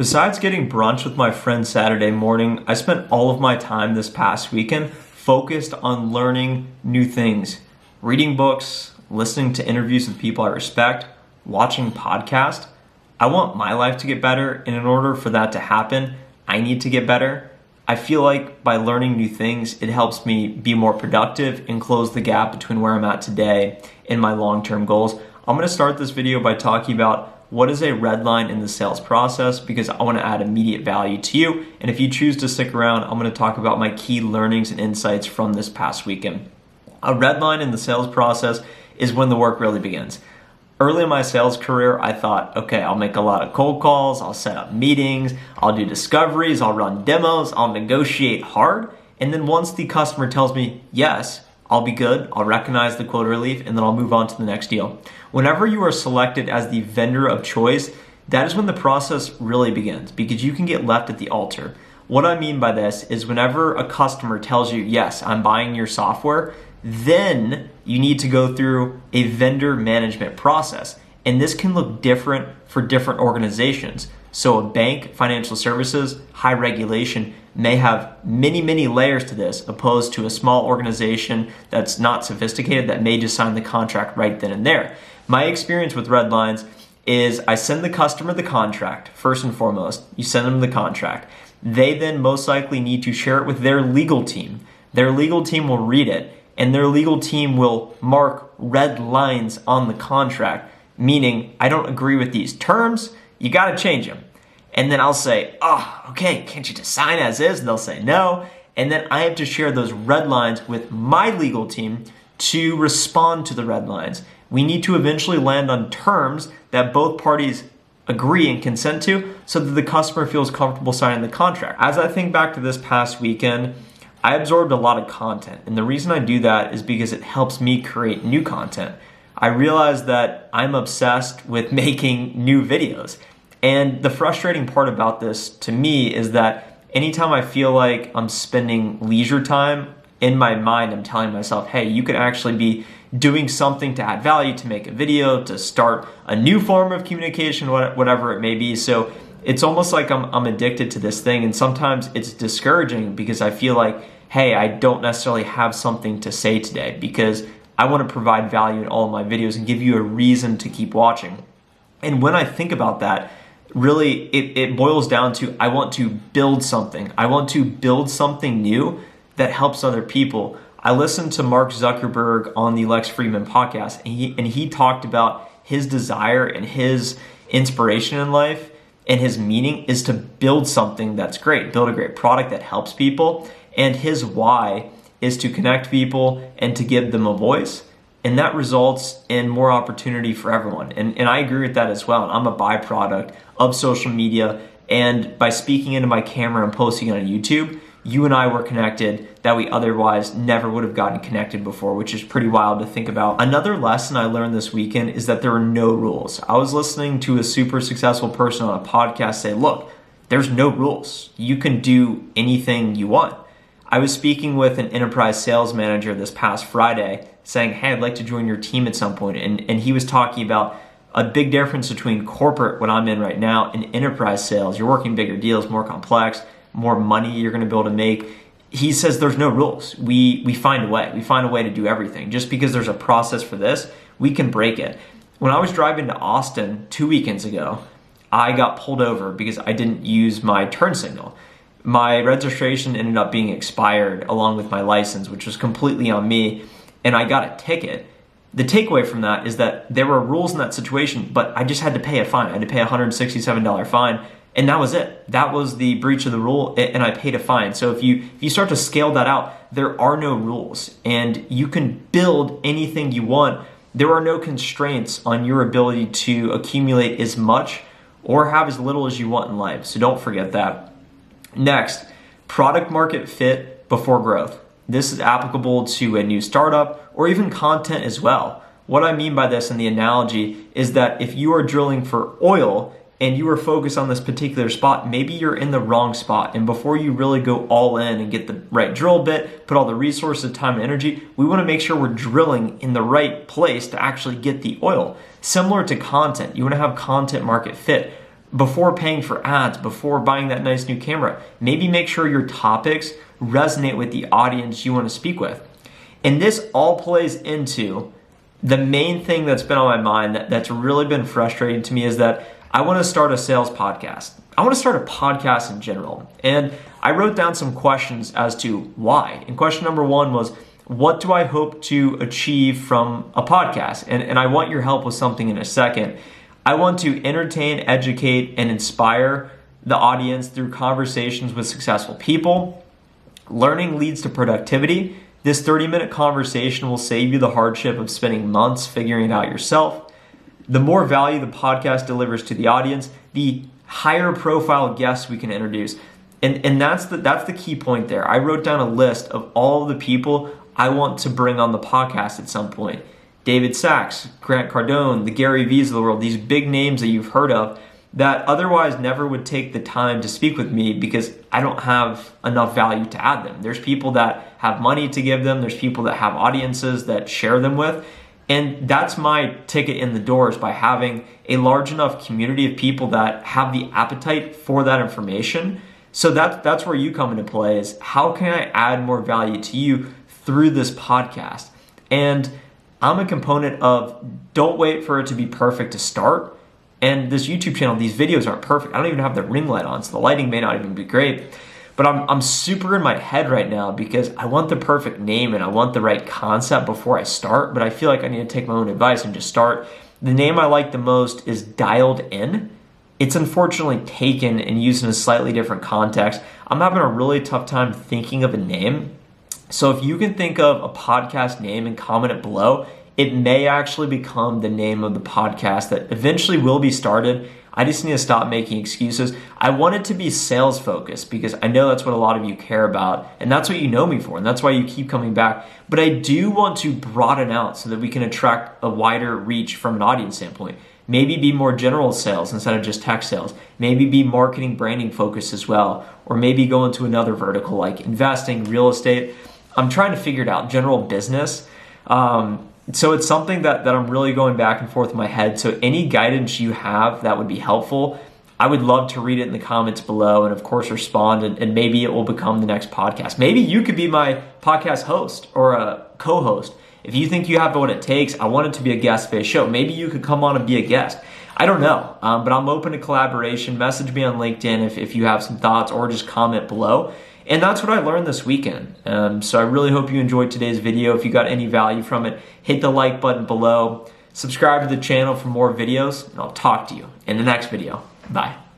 Besides getting brunch with my friend Saturday morning, I spent all of my time this past weekend focused on learning new things, reading books, listening to interviews with people I respect, watching podcasts. I want my life to get better, and in order for that to happen, I need to get better. I feel like by learning new things, it helps me be more productive and close the gap between where I'm at today and my long-term goals. I'm going to start this video by talking about what is a red line in the sales process, because I want to add immediate value to you. And if you choose to stick around, I'm going to talk about my key learnings and insights from this past weekend. A red line in the sales process is when the work really begins. Early in my sales career, I thought, okay, I'll make a lot of cold calls, I'll set up meetings, I'll do discoveries, I'll run demos, I'll negotiate hard. And then once the customer tells me yes, I'll be good, I'll recognize the quota relief, and then I'll move on to the next deal. Whenever you are selected as the vendor of choice, that is when the process really begins, because you can get left at the altar. What I mean by this is whenever a customer tells you, yes, I'm buying your software, then you need to go through a vendor management process. And this can look different for different organizations. So a bank, financial services, high regulation may have many layers to this, opposed to a small organization that's not sophisticated that may just sign the contract right then and there. My experience with red lines is I send the customer the contract, first and foremost. You send them the contract. They then most likely need to share it with their legal team. Their legal team will read it, and their legal team will mark red lines on the contract, meaning I don't agree with these terms, you got to change them. And then I'll say, okay, can't you just sign as is? And they'll say no. And then I have to share those red lines with my legal team to respond to the red lines. We need to eventually land on terms that both parties agree and consent to so that the customer feels comfortable signing the contract. As I think back to this past weekend, I absorbed a lot of content. And the reason I do that is because it helps me create new content. I realized that I'm obsessed with making new videos. And the frustrating part about this to me is that anytime I feel like I'm spending leisure time, in my mind, I'm telling myself, hey, you could actually be doing something to add value, to make a video, to start a new form of communication, whatever it may be. So it's almost like I'm addicted to this thing. And sometimes it's discouraging because I feel like, hey, I don't necessarily have something to say today, because I want to provide value in all of my videos and give you a reason to keep watching. And when I think about that, really, it boils down to I want to build something. I want to build something new that helps other people. I listened to Mark Zuckerberg on the Lex Fridman podcast, and he talked about his desire and his inspiration in life and his meaning is to build something that's great, build a great product that helps people. And his why is to connect people and to give them a voice. And that results in more opportunity for everyone. And I agree with that as well. I'm a byproduct of social media. And by speaking into my camera and posting on YouTube, you and I were connected that we otherwise never would have gotten connected before, which is pretty wild to think about. Another lesson I learned this weekend is that there are no rules. I was listening to a super successful person on a podcast say, look, there's no rules. You can do anything you want. I was speaking with an enterprise sales manager this past Friday saying, hey, I'd like to join your team at some point. And he was talking about a big difference between corporate, what I'm in right now, and enterprise sales. You're working bigger deals, more complex, more money you're going to be able to make. He says there's no rules. We find a way. We find a way to do everything. Just because there's a process for this, we can break it. When I was driving to Austin 2 weekends ago, I got pulled over because I didn't use my turn signal. My registration ended up being expired along with my license, which was completely on me, and I got a ticket. The takeaway from that is that there were rules in that situation, but I just had to pay a fine. I had to pay a $167 fine, and that was it. That was the breach of the rule, and I paid a fine. So if you start to scale that out, there are no rules, and you can build anything you want. There are no constraints on your ability to accumulate as much or have as little as you want in life, so don't forget that. Next, product market fit before growth. This is applicable to a new startup or even content as well. What I mean by this in the analogy is that if you are drilling for oil and you are focused on this particular spot, maybe you're in the wrong spot. And before you really go all in and get the right drill bit, put all the resources, time, and energy, we want to make sure we're drilling in the right place to actually get the oil. Similar to content, you want to have content market fit. before paying for ads, before buying that nice new camera. Maybe make sure your topics resonate with the audience you want to speak with. And this all plays into the main thing that's been on my mind that's really been frustrating to me is that I want to start a sales podcast. I want to start a podcast in general. And I wrote down some questions as to why. And question number one was, what do I hope to achieve from a podcast? And I want your help with something in a second. I want to entertain, educate, and inspire the audience through conversations with successful people. Learning leads to productivity. This 30-minute conversation will save you the hardship of spending months figuring it out yourself. The more value the podcast delivers to the audience, the higher profile guests we can introduce. And that's the key point there. I wrote down a list of all of the people I want to bring on the podcast at some point. David Sachs, Grant Cardone, the Gary V's of the world, these big names that you've heard of that otherwise never would take the time to speak with me because I don't have enough value to add them. There's people that have money to give them. There's people that have audiences that share them with. And that's my ticket in the doors by having a large enough community of people that have the appetite for that information. So that's where you come into play is how can I add more value to you through this podcast? And I'm a component of don't wait for it to be perfect to start. And this YouTube channel, these videos aren't perfect. I don't even have the ring light on, so the lighting may not even be great. But I'm super in my head right now because I want the perfect name and I want the right concept before I start. But I feel like I need to take my own advice and just start. The name I like the most is Dialed In. It's unfortunately taken and used in a slightly different context. I'm having a really tough time thinking of a name. So if you can think of a podcast name and comment it below, it may actually become the name of the podcast that eventually will be started. I just need to stop making excuses. I want it to be sales focused because I know that's what a lot of you care about and that's what you know me for and that's why you keep coming back. But I do want to broaden out so that we can attract a wider reach from an audience standpoint. Maybe be more general sales instead of just tech sales. Maybe be marketing, branding focused as well. Or maybe go into another vertical like investing, real estate. I'm trying to figure it out, general business. So it's something that I'm really going back and forth in my head. So any guidance you have that would be helpful, I would love to read it in the comments below and of course respond and maybe it will become the next podcast. Maybe you could be my podcast host or a co-host. If you think you have what it takes, I want it to be a guest-based show. Maybe you could come on and be a guest. I don't know, but I'm open to collaboration. Message me on LinkedIn if you have some thoughts or just comment below. And that's what I learned this weekend. So I really hope you enjoyed today's video. If you got any value from it, hit the like button below. Subscribe to the channel for more videos, and I'll talk to you in the next video. Bye.